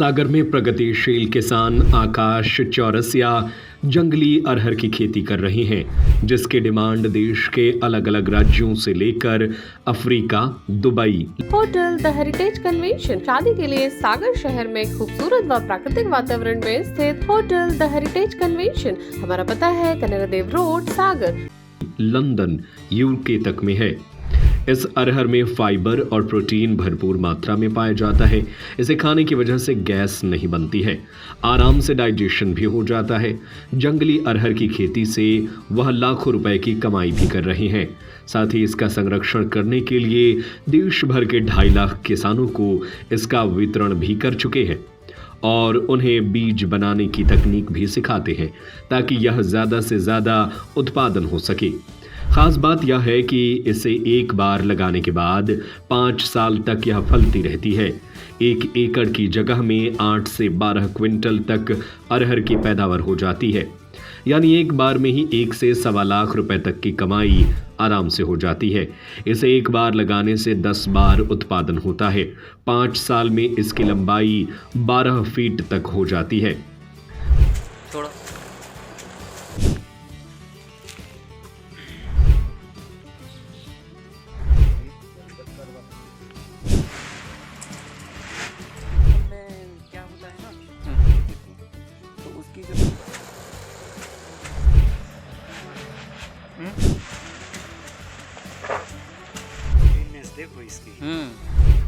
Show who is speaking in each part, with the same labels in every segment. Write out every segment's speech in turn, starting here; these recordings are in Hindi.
Speaker 1: सागर में प्रगतिशील किसान आकाश चौरसिया जंगली अरहर की खेती कर रहे हैं, जिसकी डिमांड देश के अलग अलग राज्यों से लेकर Africa, Dubai.
Speaker 2: Hotel the heritage convention शादी के लिए सागर शहर में खूबसूरत व प्राकृतिक वातावरण में स्थित होटल द हेरिटेज कन्वेंशन। हमारा पता है कनरा देव रोड, सागर,
Speaker 1: लंदन, यूके तक में है। इस अरहर में फाइबर और प्रोटीन भरपूर मात्रा में पाया जाता है। इसे खाने की वजह से गैस नहीं बनती है, आराम से डाइजेशन भी हो जाता है। जंगली अरहर की खेती से वह लाखों रुपए की कमाई भी कर रहे हैं। साथ ही इसका संरक्षण करने के लिए देश भर के 2.5 लाख किसानों को इसका वितरण भी कर चुके हैं और उन्हें बीज बनाने की तकनीक भी सिखाते हैं ताकि यह ज़्यादा से ज़्यादा उत्पादन हो सके। खास बात यह है कि इसे एक बार लगाने के बाद 5 साल तक यह फलती रहती है। 1 एकड़ की जगह में 8 से 12 क्विंटल तक अरहर की पैदावार हो जाती है, यानी एक बार में ही 1 से 1.25 लाख रुपए तक की कमाई आराम से हो जाती है। इसे एक बार लगाने से 10 बार उत्पादन होता है। 5 साल में इसकी लंबाई 12 फीट तक हो जाती है।
Speaker 3: क्या होता है ना, तो उसकी जो देखो इसकी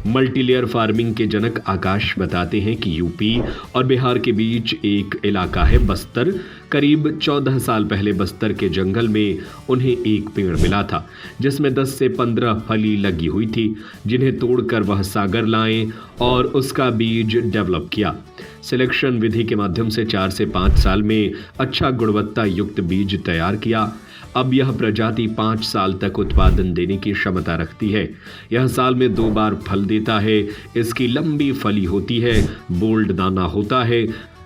Speaker 1: मल्टीलेयर फार्मिंग के जनक आकाश बताते हैं कि यूपी और बिहार के बीच एक इलाका है बस्तर। करीब 14 साल पहले बस्तर के जंगल में उन्हें एक पेड़ मिला था जिसमें 10 से 15 फली लगी हुई थी, जिन्हें तोड़कर वह सागर लाए और उसका बीज डेवलप किया। सिलेक्शन विधि के माध्यम से 4 से 5 साल में अच्छा गुणवत्ता युक्त बीज तैयार किया। अब यह प्रजाति 5 साल तक उत्पादन देने की क्षमता रखती है। यह साल में 2 बार फल देता है। इसकी लंबी फली होती है, बोल्ड दाना होता है।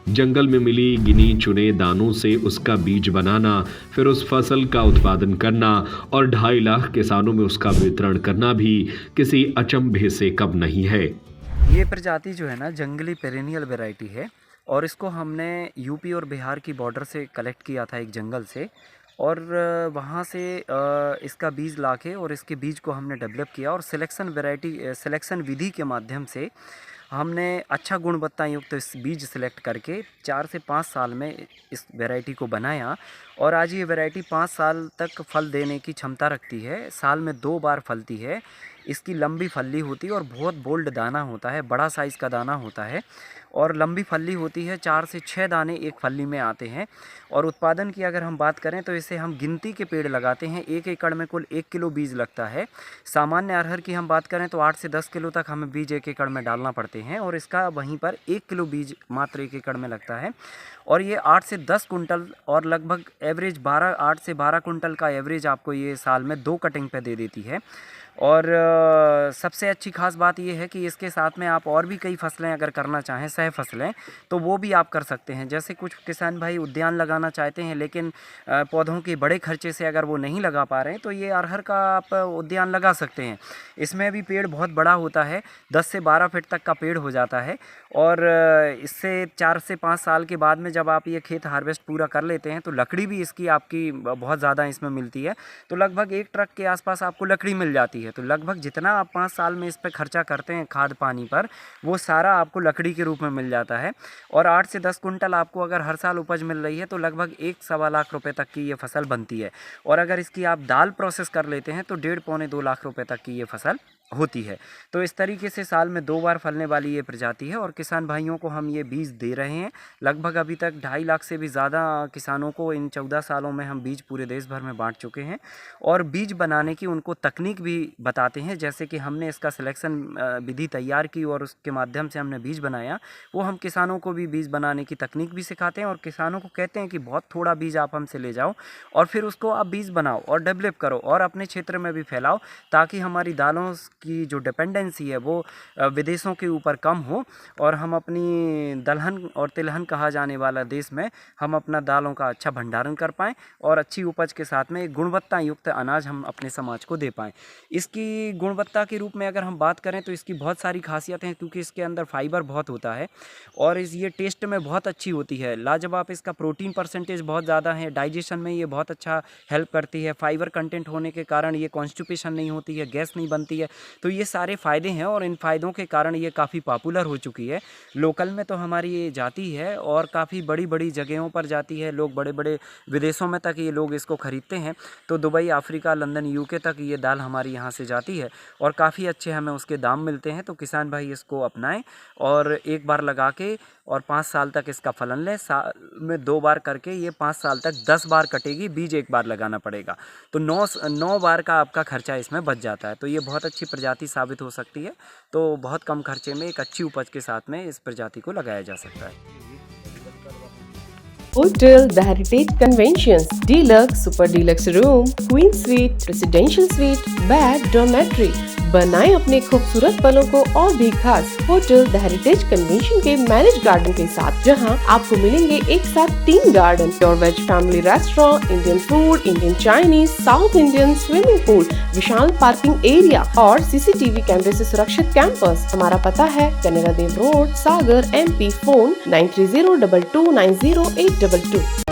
Speaker 1: जंगल में मिली गिनी चुने दानों से उसका बीज बनाना, फिर उस फसल का उत्पादन करना और 2.5 लाख किसानों में उसका वितरण करना भी किसी अचंभे से कम नहीं है।
Speaker 3: ये प्रजाति जो है ना, जंगली पेरेनियल वैरायटी है और इसको हमने यूपी और बिहार की बॉर्डर से कलेक्ट किया था एक जंगल से, और वहाँ से इसका बीज लाके और इसके बीज को हमने डेवलप किया और सिलेक्शन विधि के माध्यम से हमने अच्छा गुणवत्ता युक्त इस बीज सिलेक्ट करके 4 से 5 साल में इस वैरायटी को बनाया। और आज ये वैरायटी 5 साल तक फल देने की क्षमता रखती है। साल में 2 बार फलती है। इसकी लंबी फली होती है और बहुत बोल्ड दाना होता है, बड़ा साइज़ का दाना होता है और लंबी फली होती है। 4 से 6 दाने एक फली में आते हैं। और उत्पादन की अगर हम बात करें तो इसे हम गिनती के पेड़ लगाते हैं। 1 एकड़ में कुल 1 किलो बीज लगता है। सामान्य अरहर की हम बात करें तो 8 से 10 किलो तक हमें बीज 1 एकड़ में डालना पड़ते हैं और इसका वहीं पर 1 किलो बीज मात्र 1 एकड़ में लगता है। और ये 8 से 10 कुंटल और लगभग एवरेज 8 से 12 कुंटल का एवरेज आपको ये साल में 2 कटिंग पे दे देती है। और सबसे अच्छी खास बात ये है कि इसके साथ में आप और भी कई फसलें अगर करना चाहें, सह फसलें, तो वो भी आप कर सकते हैं। जैसे कुछ किसान भाई उद्यान लगाना चाहते हैं लेकिन पौधों के बड़े खर्चे से अगर वो नहीं लगा पा रहे हैं तो ये अरहर का आप उद्यान लगा सकते हैं। इसमें भी पेड़ बहुत बड़ा होता है, 10 से 12 फीट तक का पेड़ हो जाता है। और इससे 4 से 5 साल के बाद में जब आप ये खेत हार्वेस्ट पूरा कर लेते हैं तो लकड़ी भी इसकी आपकी बहुत ज़्यादा इसमें मिलती है। तो लगभग 1 ट्रक के आसपास आपको लकड़ी मिल जाती है। तो लगभग जितना आप 5 साल में इस पर खर्चा करते हैं खाद पानी पर, वो सारा आपको लकड़ी के रूप में मिल जाता है। और 8 से 10 कुंटल आपको अगर हर साल उपज मिल रही है तो लगभग 1-1.25 लाख रुपए तक की ये फसल बनती है। और अगर इसकी आप दाल प्रोसेस कर लेते हैं तो 1.5-2 लाख रुपए तक की ये फसल होती है। तो इस तरीके से साल में 2 बार फलने वाली ये प्रजाति है और किसान भाइयों को हम ये बीज दे रहे हैं। लगभग अभी तक 2.5 लाख से भी ज़्यादा किसानों को इन 14 सालों में हम बीज पूरे देश भर में बांट चुके हैं और बीज बनाने की उनको तकनीक भी बताते हैं। जैसे कि हमने इसका सिलेक्शन विधि तैयार की और उसके माध्यम से हमने बीज बनाया, वो हम किसानों को भी बीज बनाने की तकनीक भी सिखाते हैं और किसानों को कहते हैं कि बहुत थोड़ा बीज आप हमसे ले जाओ और फिर उसको आप बीज बनाओ और डेवलप करो और अपने क्षेत्र में भी फैलाओ, ताकि हमारी दालों की जो डिपेंडेंसी है वो विदेशों के ऊपर कम हो, और हम अपनी दलहन और तिलहन कहा जाने वाला देश में हम अपना दालों का अच्छा भंडारण कर पाएँ और अच्छी उपज के साथ में एक गुणवत्ता युक्त अनाज हम अपने समाज को दे पाएँ। इसकी गुणवत्ता के रूप में अगर हम बात करें तो इसकी बहुत सारी खासियतें हैं, क्योंकि इसके अंदर फाइबर बहुत होता है और ये टेस्ट में बहुत अच्छी होती है, लाजवाब। इसका प्रोटीन परसेंटेज बहुत ज़्यादा है, डाइजेशन में ये बहुत अच्छा हेल्प करती है, फाइबर कंटेंट होने के कारण ये कॉन्स्टिपेशन नहीं होती है, गैस नहीं बनती है। तो ये सारे फ़ायदे हैं और इन फ़ायदों के कारण ये काफ़ी पॉपुलर हो चुकी है। लोकल में तो हमारी ये जाती है और काफ़ी बड़ी बड़ी जगहों पर जाती है, लोग बड़े बड़े विदेशों में तक ये लोग इसको ख़रीदते हैं। तो दुबई, अफ्रीका, लंदन, यूके तक ये दाल हमारी यहाँ से जाती है और काफ़ी अच्छे हमें उसके दाम मिलते हैं। तो किसान भाई इसको अपनाएं और एक बार लगा के और 5 साल तक इसका फलन लें। साल में 2 बार करके ये 5 साल तक 10 बार कटेगी, बीज एक बार लगाना पड़ेगा, तो 9 बार का आपका खर्चा इसमें बच जाता है। तो ये बहुत अच्छी प्रजाति साबित हो सकती है। तो बहुत कम खर्चे में एक अच्छी उपज के साथ में इस प्रजाति को लगाया जा सकता है।
Speaker 2: Hotel The Heritage Conventions, Deluxe, Super Deluxe Room, Queen Suite, Residential Suite, Bed, Dormitory। बनाएं अपने खूबसूरत पलों को और भी खास होटल द हेरिटेज कन्वेंशन के मैनेज गार्डन के साथ, जहां आपको मिलेंगे एक साथ 3 garden, pure veg family restaurant, Indian food, Indian Chinese, South Indian, swimming pool, विशाल पार्किंग एरिया और सीसीटीवी कैमरे से सुरक्षित कैंपस। हमारा पता है Kanera Dev road, Sagar, MP। Phone 9302290822।